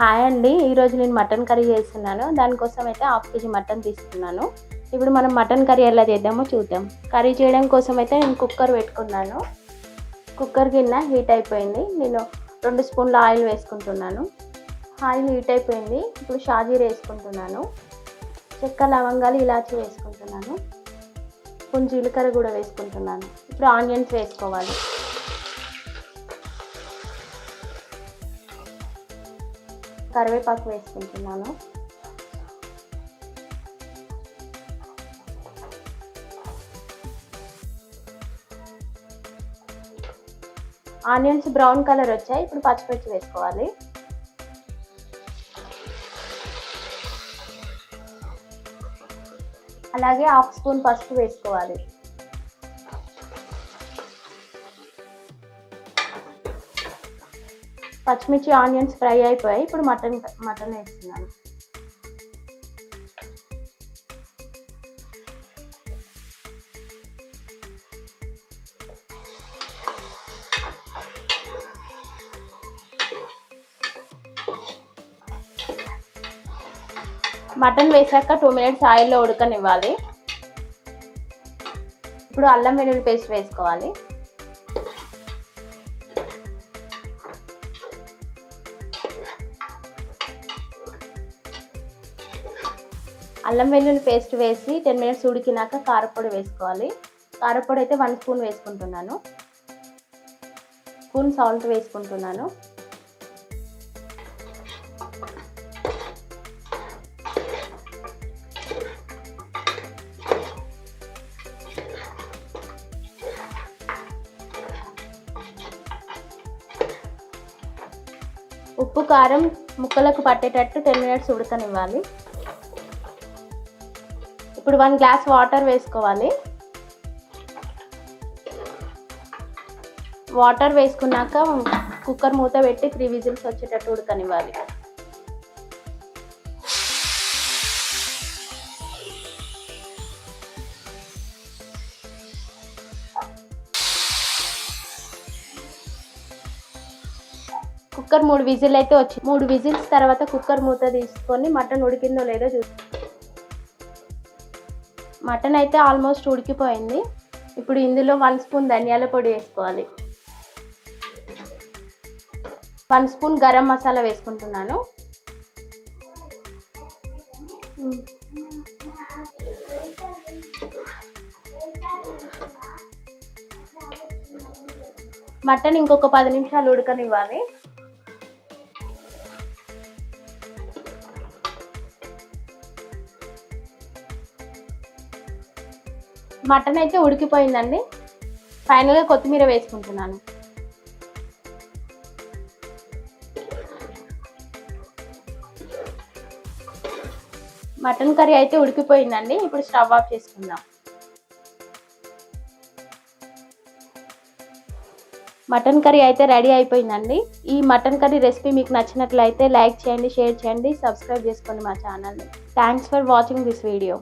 Hi అండి, ఈరోజు నేను మటన్ కర్రీ చేస్తున్నాను. దానికోసం అయితే హాఫ్ కేజీ మటన్ తీసుకున్నాను. ఇప్పుడు మనం మటన్ కర్రీ ఎలా చేద్దామో చూద్దాం. కర్రీ చేయడం కోసం అయితే నేను కుక్కర్ పెట్టుకున్నాను. కుక్కర్ గిన్నె హీట్ అయిపోయింది. నేను 2 స్పూన్ల ఆయిల్ వేసుకుంటున్నాను. ఆయిల్ హీట్ అయిపోయింది. ఇప్పుడు షాజీరా వేసుకుంటున్నాను. చెక్క, లవంగాలు, ఇలాచి వేసుకుంటున్నాను. కొంచెం జీలకర్ర కూడా వేసుకుంటున్నాను. ఇప్పుడు ఆనియన్స్ వేసుకోవాలి. కరివేపాకు వేసుకుంటున్నాను. ఆనియన్స్ బ్రౌన్ కలర్ వచ్చాయి. ఇప్పుడు పచ్చిమిర్చి వేసుకోవాలి. అలాగే హాఫ్ స్పూన్ పసుపు వేసుకోవాలి. పచ్చిమిర్చి, ఆనియన్స్ ఫ్రై అయిపోయాయి. ఇప్పుడు మటన్ వేస్తున్నాను. మటన్ వేసాక 2 మినిట్స్ ఆయిల్లో ఉడకనివ్వాలి. ఇప్పుడు అల్లం వెల్లుల్లి పేస్ట్ వేసుకోవాలి. అల్లం వెల్లుల్లి పేస్ట్ వేసి 10 మినిట్స్ ఉడికినాక కారపొడి వేసుకోవాలి. కారపొడి అయితే 1 స్పూన్ వేసుకుంటున్నాను. స్పూన్ సాల్ట్ వేసుకుంటున్నాను. ఉప్పు, కారం ముక్కలకు పట్టేటట్టు 10 మినిట్స్ ఉడకనివ్వాలి. ఇప్పుడు 1 గ్లాస్ వాటర్ వేసుకోవాలి. వాటర్ వేసుకున్నాక కుక్కర్ మూత పెట్టి 3 విజిల్స్ వచ్చేటట్టు ఉడకనివ్వాలి. కుక్కర్ 3 విజిల్ అయితే వచ్చి 3 విజిల్స్ తర్వాత కుక్కర్ మూత తీసుకొని మటన్ ఉడికిందో లేదో చూసుకోవాలి. మటన్ అయితే ఆల్మోస్ట్ ఉడికిపోయింది. ఇప్పుడు ఇందులో 1 స్పూన్ ధనియాల పొడి వేసుకోవాలి. 1 స్పూన్ గరం మసాలా వేసుకుంటున్నాను. మటన్ ఇంకొక 10 నిమిషాలు ఉడకనివ్వాలి. మటన్ అయితే ఉడికిపోయిందండి. ఫైనల్గా కొత్తిమీర వేసుకుంటున్నాను. మటన్ కర్రీ అయితే ఉడికిపోయిందండి. ఇప్పుడు స్టవ్ ఆఫ్ చేసుకుందాం. మటన్ కర్రీ అయితే రెడీ అయిపోయిందండి. ఈ మటన్ కర్రీ రెసిపీ మీకు నచ్చినట్లయితే లైక్ చేయండి, షేర్ చేయండి, సబ్స్క్రైబ్ చేసుకోండి మా ఛానల్ని. Thanks for watching this video.